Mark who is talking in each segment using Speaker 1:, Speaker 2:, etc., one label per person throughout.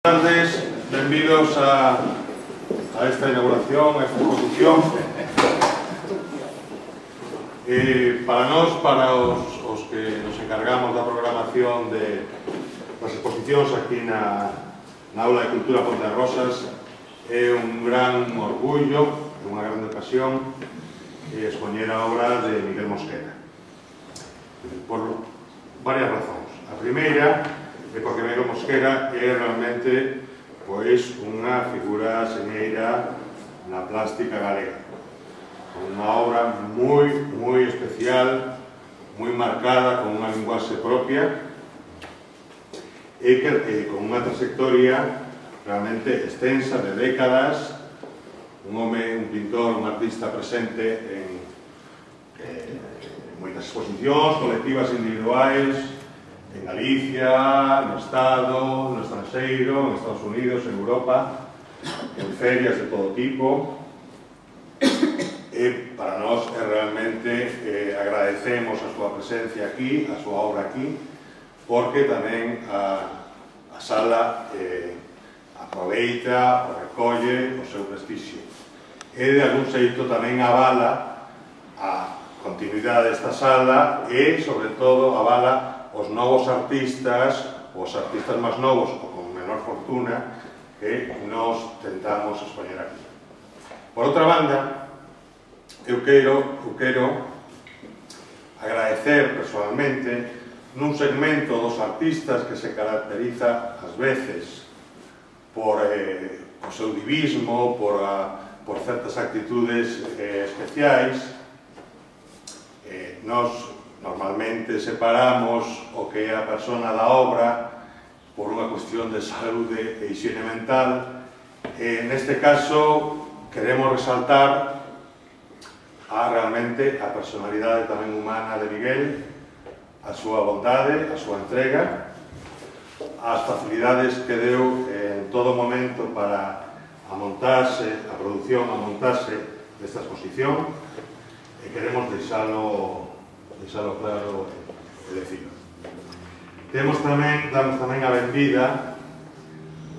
Speaker 1: Buenas tardes, benvidos a esta inauguración, a esta exposición. Para nós, para os que nos encargamos da programación das exposicións aquí na Aula de Cultura Ponte das Rosas, é un gran orgullo, unha grande ocasión, expoñer a obra de Miguel Mosquera. Por varias razóns. A primeira é porque Miguel Mosquera é realmente unha figura señeira na plástica galega. Unha obra moi especial, moi marcada, con unha linguaxe propia e con unha trayectoria realmente extensa de décadas, un pintor, un artista presente en moitas exposicións colectivas e individuais en Galicia, no Estado, no estranxeiro, en Estados Unidos, en Europa, en ferias de todo tipo. E para nós realmente agradecemos a súa presencia aquí, a súa obra aquí, porque tamén a sala aproveita, recolle o seu prestixio. E de algún xeito tamén avala a continuidade desta sala e, sobre todo, avala os novos artistas, os artistas máis novos ou con menor fortuna que nos tentamos expoñer aquí. Por outra banda, eu quero agradecer personalmente nun segmento dos artistas que se caracteriza ás veces por o seu divismo, por certas actitudes especiais. Nos normalmente separamos o que é a persona da obra por unha cuestión de saúde e higiene mental. Neste caso queremos resaltar realmente a personalidade tamén humana de Miguel, a súa bondade, a súa entrega, as facilidades que deu en todo momento para a montarse desta exposición, e queremos deixalo claro e decirlo. Damos tamén a benvida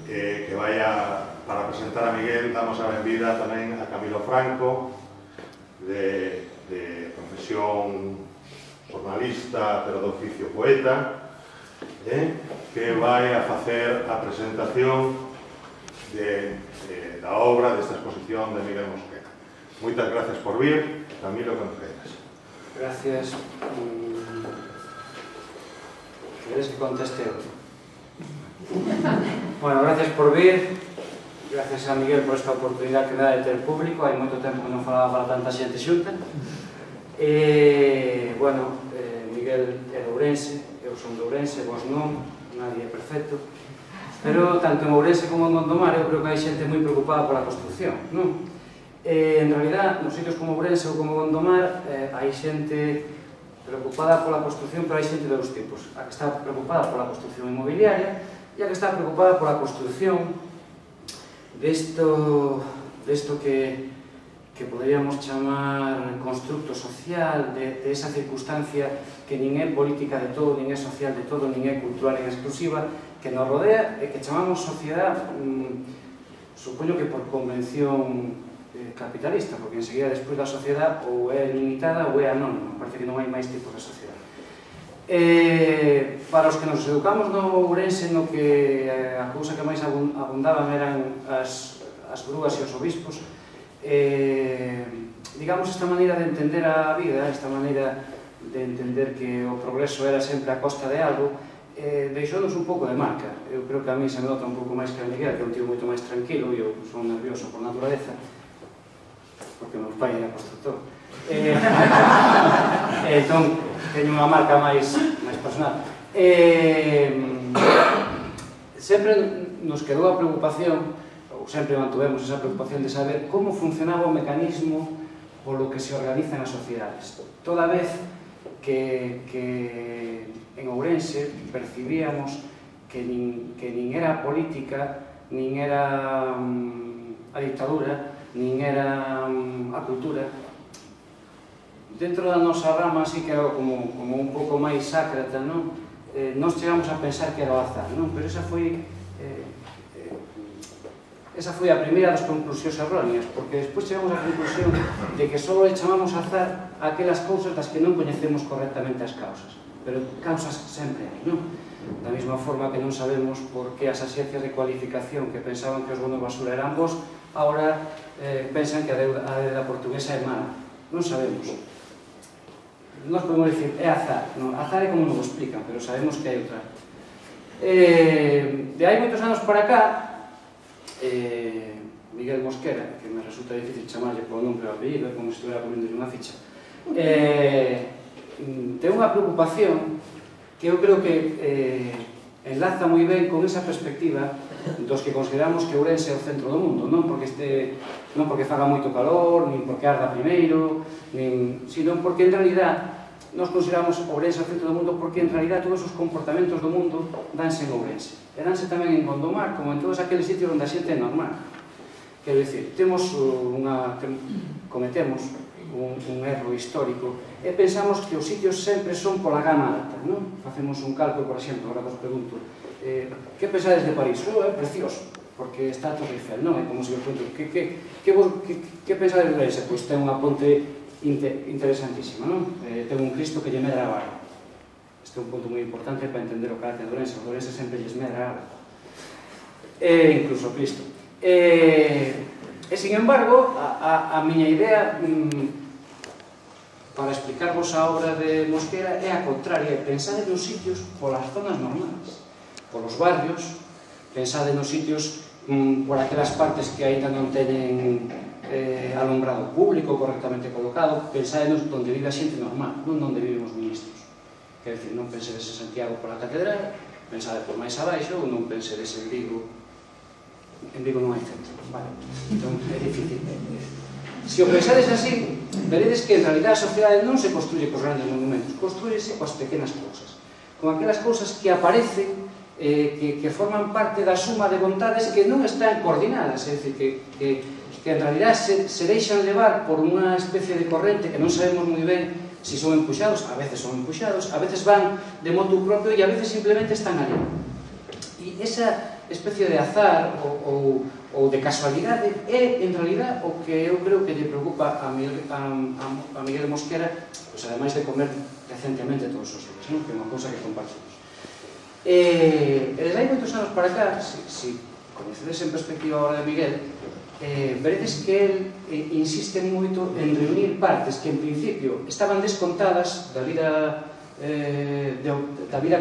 Speaker 1: que vaya para presentar a Miguel, damos a benvida tamén a Camilo Franco, de profesión jornalista, pero de oficio poeta, que vai a facer a presentación da obra desta exposición de Miguel Mosquera. Moitas gracias por vir. Camilo, Contreras.
Speaker 2: Gracias. ¿Queres que conteste? Bueno, gracias por vir. Gracias a Miguel por esta oportunidade que dá de ter público. Hai moito tempo que non falaba para tanta xente xunta. Bueno, Miguel é de Ourense, eu son de Ourense, vos non, nadie é perfecto. Pero tanto en Ourense como en Gondomar eu creo que hai xente moi preocupada pola construcción, non? En realidad, nos sitios como Ourense ou como Gondomar hai xente preocupada pola construcción, pero hai xente de dos tipos. A que está preocupada pola construcción inmobiliaria e a que está preocupada pola construcción desto que poderíamos chamar constructo social, de esa circunstancia que nin é política de todo, nin é social de todo, nin é cultural nin exclusiva, que nos rodea e que chamamos sociedade, supoño que por convención capitalista, porque enseguida despois da sociedade ou é limitada ou é anónima, parece que non hai máis tipos de sociedade. Para os que nos educamos no Ourense, no que a cousa que máis abundaban eran as grúas e os obispos, digamos, esta maneira de entender a vida, esta maneira de entender que o progreso era sempre a costa de algo, deixou-nos un pouco de marca. Eu creo que a mí se me nota un pouco máis que a Miguel, que é un tío moito máis tranquilo, e eu son nervioso por naturaleza, porque meu pai era constructor. Entón, teño unha marca máis personal. Sempre nos quedou a preocupación, ou sempre mantuvemos esa preocupación de saber como funcionaba o mecanismo polo que se organizan as sociedades. Toda vez que en Ourense percibíamos que nin era a política, nin era a dictadura, nin era a cultura, dentro da nosa rama así que era como un pouco máis sácrata, non? Nós chegamos a pensar que era o azar, non? Pero esa foi esa foi a primeira das conclusións erróneas, porque despois chegamos á conclusión de que só le chamamos azar a aquelas cousas das que non coñecemos correctamente as causas, pero causas sempre hai, non? Da mesma forma que non sabemos por que as axencias de cualificación que pensaban que os bonos basura eran bons, agora pensan que a deuda portuguesa é mala. Non sabemos. Nós podemos dicir, é azar. Azar é como nos explican, pero sabemos que hai outra. De hai moitos anos para cá, Miguel Mosquera, que me resulta difícil chamarlle polo nome e o apellido, é como se estivera poniendo unha ficha, ten unha preocupación que eu creo que enlaza moi ben con esa perspectiva dos que consideramos que Ourense é o centro do mundo, non porque faga moito calor, nin porque arda primeiro, sino porque en realidad nos consideramos Ourense o centro do mundo porque en realidad todos os comportamentos do mundo danse en Ourense. E danse tamén en Gondomar, como en todos aqueles sitios onde a xente é normal. Quero dicir, cometemos un erro histórico e pensamos que os sitios sempre son pola gama alta, non? Facemos un cálculo, por exemplo, agora vos pregunto, que pensades de París? É precioso, porque está a Torre Eiffel, non? É como se eu pregunto, que pensades de Ourense? Pois ten unha ponte interesantísima, non? Ten un Cristo que lle medra a barba. Este é un punto moi importante para entender o carácter de Ourense. O Ourense sempre lles medra a barba. Incluso Cristo. E, sin embargo, a miña idea para explicarvos a obra de Mosquera é a contraria, é pensade nos sitios polas zonas normais, polos barrios, pensade nos sitios por aquelas partes que ainda non teñen alumbrado público correctamente colocado, pensade nos onde vive a xente normal, non onde viven os ministros. Quer dizer, non pensedes en Santiago pola catedral, pensade por máis abaixo, ou non pensedes en Vigo. En Vigo non hai centro, vale? Entón é difícil. Se o pensades así, veredes que en realidad a sociedade non se construye cos grandes monumentos, construyese coas pequenas cousas, con aquelas cousas que aparecen, que forman parte da suma de vontades que non están coordinadas, é dicir, que en realidad se deixan levar por unha especie de corrente que non sabemos moi ben se son empuxados, a veces son empuxados, a veces van de motu propio e a veces simplemente están ali. E esa especie de azar ou de casualidade é, en realidad, o que eu creo que lle preocupa a Miguel Mosquera, pois ademais de comer decentemente todos os días, que é unha cousa que compartimos. Desde hai moitos anos para cá, se coñecedes en perspectiva a obra de Miguel, veredes que el insiste moito en reunir partes que en principio estaban descontadas da vida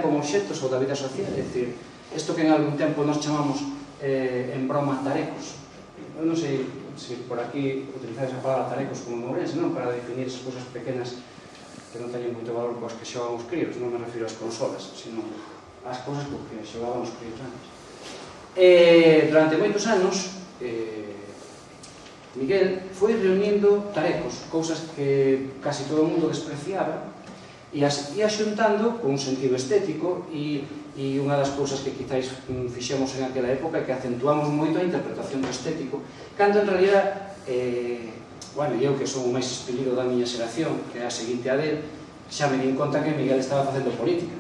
Speaker 2: como obxectos ou da vida social, é dicir, isto que en algún tempo nos chamamos en broma tarecos. Eu non sei se por aquí utilizades a palabra tarecos como en Ourense, non? Para definir esas cousas pequenas que non teñen moito valor coas que xogan os críos, non me refiro ás consolas, sino ás cousas co que xogaban os críos antes. Durante moitos anos, Miguel foi reunindo tarecos, cousas que casi todo o mundo despreciaba, e as ia xuntando con un sentido estético, e unha das cousas que quizáis fixemos en aquela época é que acentuamos moito a interpretación do estético, cando en realidad, bueno, eu que son o máis espelido da miña xeración, que é a seguinte a del, xa me din conta que Miguel estaba facendo política,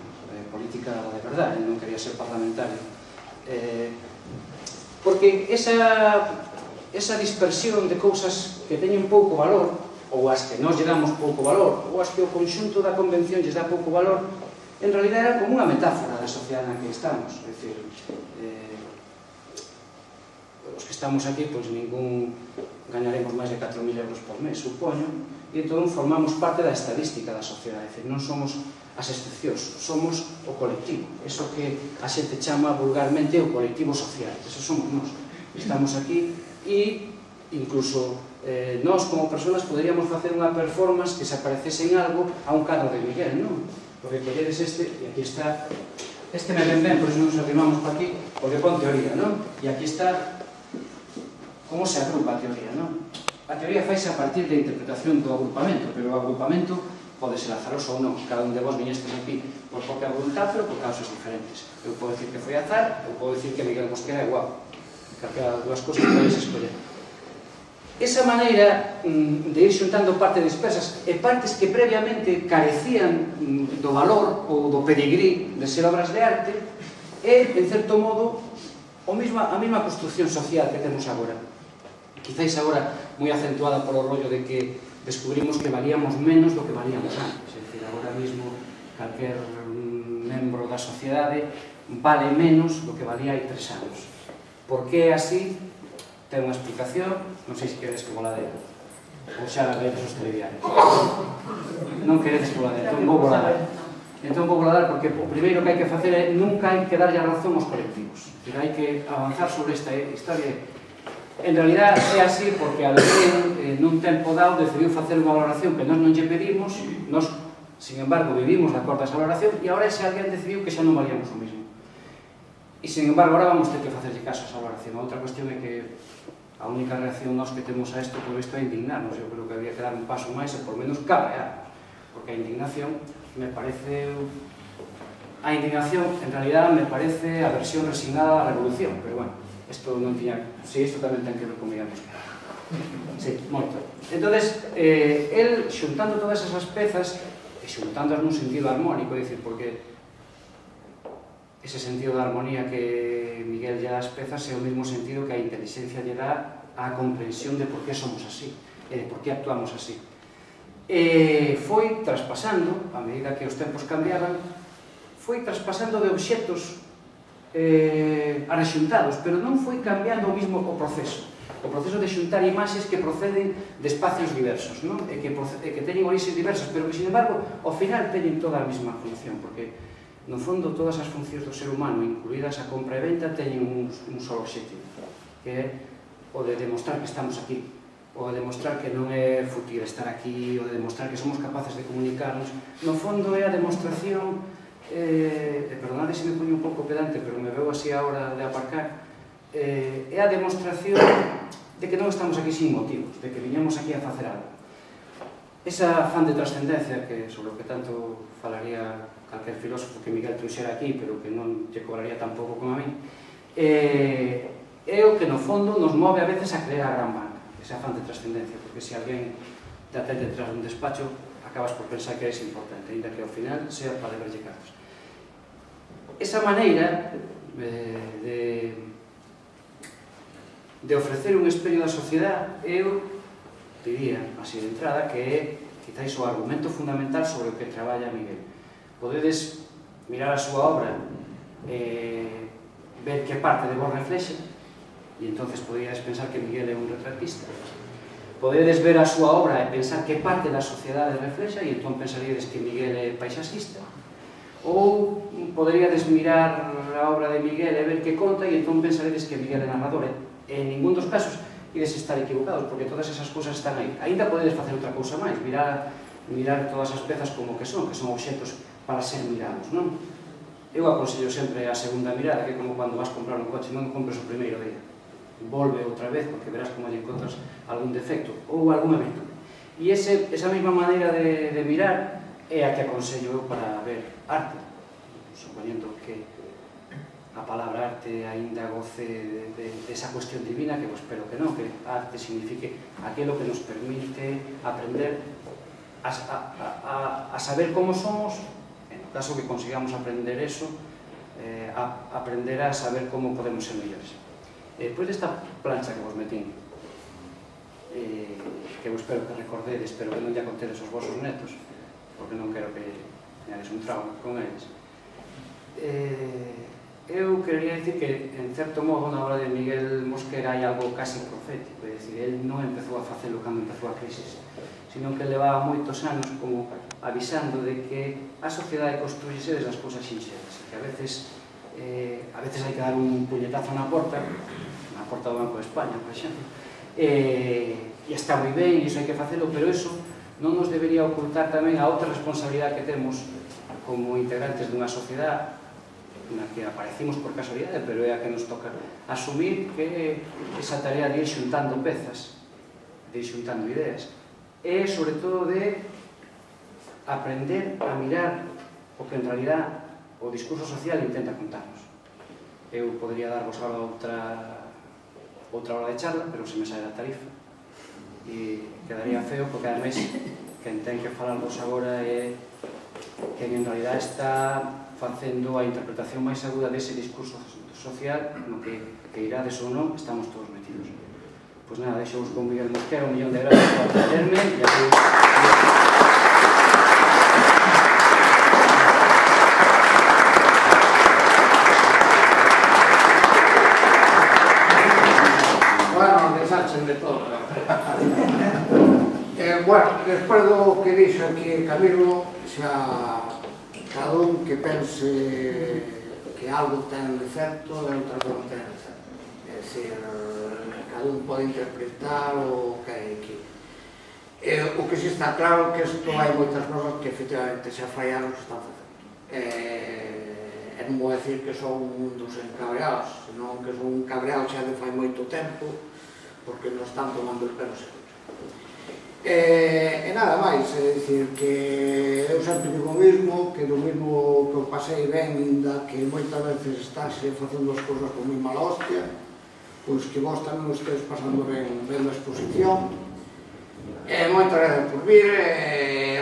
Speaker 2: política de verdade, non quería ser parlamentario, porque esa dispersión de cousas que teñen pouco valor, ou as que nós lle damos pouco valor, ou as que o conxunto da convención lles dá pouco valor, en realidad era como unha metáfora da sociedade na que estamos. É dicir, os que estamos aquí, pois ningún gañaremos máis de 4.000 euros por mes, supoño, e entón formamos parte da estadística da sociedade. É dicir, non somos as excepcións, somos o colectivo. Eso que a xente chama vulgarmente o colectivo social. Eso somos nós. Estamos aquí e incluso nós como personas poderíamos facer unha performance que se aparecese en algo a un cadro de Miguel, non? Porque colledes este, e aquí está, este me ven ben, pois non nos arrimamos para aquí, porque pon teoría, non? E aquí está como se agrupa a teoría, non? A teoría faise a partir da interpretación do agrupamento, pero o agrupamento pode ser azaroso ou non. Cada un de vos viñestes aquí por propia voluntad, pero por causas diferentes. Eu podo dicir que foi azar, eu podo dicir que Miguel Mosquera é guapo. Calquera das dúas cosas podes escoller. Esa maneira de ir xuntando partes dispersas e partes que previamente carecían do valor ou do pedigrí de ser obras de arte é, en certo modo, a mesma construcción social que temos agora. Quizáis agora moi acentuada polo rollo de que descubrimos que valíamos menos do que valíamos antes. É dicir, agora mesmo calquer membro da sociedade vale menos do que valía hai 3 anos. Por que é así? Ten unha explicación, non sei se queredes que vola dentro, ou xa la vedes os telediarios. Non queredes que vola dentro, entón vou volar. Entón vou volar porque o primeiro que hai que facer é nunca hai que darlle a razón aos colectivos. Hai que avanzar sobre esta historia. En realidad é así porque alguén nun tempo dado decidiu facer unha valoración que nós non lle pedimos, nós, sin embargo, vivimos de acordo a esa valoración e agora ese alguén decidiu que xa non valíamos o mesmo. E, sin embargo, agora vamos ter que facerlle caso a esa valoración. A outra cuestión é que a única reacción nós que temos a isto, por isto, é indignarnos. Eu creo que había que dar un paso máis e, por menos, cabrearnos. Porque a indignación me parece... A indignación, en realidad, me parece a versión resignada da revolución. Pero, bueno, isto non tiña... Si, isto tamén ten que ver con Miguel Mosquera. Sí, moito. Entonces, el, xuntando todas esas pezas, e xuntándoas nun sentido armónico, é dicir, porque ese sentido de armonía que Miguel lle dá as pezas é o mesmo sentido que a inteligencia lle dá á comprensión de por que somos así e de por que actuamos así. Foi traspasando, a medida que os tempos cambiaban, foi traspasando de obxectos arrexuntados, pero non foi cambiando o mismo o proceso de xuntar imaxes que proceden de espacios diversos, non? E que teñen orixes diversas, pero que, sin embargo, ao final teñen toda a mesma función, porque no fondo, todas as funcións do ser humano, incluídas a compra e venta, teñen un só obxectivo, que é o de demostrar que estamos aquí, o de demostrar que non é fútil estar aquí, o de demostrar que somos capaces de comunicarnos. No fondo, é a demostración, perdonade se me poño un pouco pedante, pero me veo así a hora de aparcar, é a demostración de que non estamos aquí sin motivos, de que viñamos aquí a facer algo. Esa afán de trascendencia, sobre o que tanto falaría calquer filósofo que Miguel trouxera aquí, pero que non lle cobraría tampouco como a mí, é o que no fondo nos move a veces a creer a gran banca, ese afán de trascendencia, porque se alguén te atende detrás dun despacho, acabas por pensar que eres importante, ainda que ao final sea para deberlle cartos. Esa maneira de ofrecer un espello da sociedade, eu diría, así de entrada, que é quizáis o argumento fundamental sobre o que traballa Miguel. Podedes mirar a súa obra e ver que parte de vos reflexa, e entonces poderíades pensar que Miguel é un retratista. Podedes ver a súa obra e pensar que parte da sociedade reflexa, e entón pensaríades que Miguel é paisaxista. Ou poderíades mirar a obra de Miguel e ver que conta, e entón pensaríades que Miguel é narrador. En ningún dos casos ides estar equivocados, porque todas esas cousas están aí. Ainda podedes facer outra cousa máis, mirar todas as pezas como que son obxectos para ser mirados, non? Eu aconsello sempre a segunda mirada, que é como cando vas comprar un coche, non compres o primeiro día. Volve outra vez, porque verás como lle encontras algún defecto ou algún evento. E esa mesma maneira de mirar é a que aconsello eu para ver arte, suponiendo que a palabra arte aínda goce desa cuestión divina, que eu espero que non, que arte signifique aquilo que nos permite aprender a saber como somos, en o caso que consigamos aprender eso, aprender a saber como podemos ser mellores. Depois desta plancha que vos metín, que eu espero que recordedes, pero que non lle contedes aos vosos netos, porque non quero que teñades un trauma con eles, eu quería dicir que, en certo modo, na obra de Miguel Mosquera hai algo casi profético, é dicir, ele non empezou a facelo cando empezou a crisis, sino que levaba moitos anos como avisando de que a sociedade construíse desde as cousas sinxelas, que a veces hai que dar un puñetazo na porta do Banco de España, por exemplo, e está moi ben, e iso hai que facelo, pero iso non nos debería ocultar tamén a outra responsabilidade que temos como integrantes dunha sociedade na que aparecimos por casualidade, pero é a que nos toca asumir que esa tarea de ir xuntando pezas, de ir xuntando ideas, é sobre todo de aprender a mirar o que en realidad o discurso social intenta contarnos. Eu podría darvos agora outra hora de charla, pero se me sai da tarifa e quedaría feo, porque ademais quen ten que falarvos agora é quen en realidad está facendo a interpretación máis aguda dese discurso social no que irades ou non, estamos todos metidos. Pois nada, deixo-vos con Miguel Mosquera, 1 millón de gracias por atenderme e aquí... de todo.
Speaker 3: Bueno, despois do que dixo aquí Camilo, xa cada un que pense que algo ten de certo e outra non ten de certo. É dicir, cada un pode interpretar o que hai aquí. O que si está claro que isto hai moitas cosas que efectivamente xa fallaron que están facendo. E non vou decir que son un dos encabreados, senón que son un cabreado xa de fai moito tempo, porque nos están tomando el pelo seco. E nada máis, é dicir que eu sempre digo o mesmo, que do mesmo que eu pasei ben, ainda que moitas veces estáse facendo as cousas con moi mala hostia, pois que vos tamén os estedes pasando ben a exposición. Moitas gracias por vir,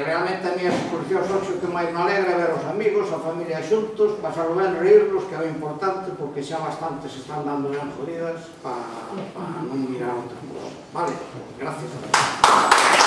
Speaker 3: realmente a minha exposición son o que máis me alegra ver os amigos, a familia xuntos, pasarlo ben, reírnos, que é o importante, porque xa bastante se están dando ben jodidas para non mirar outra cosa. Vale, gracias a todos.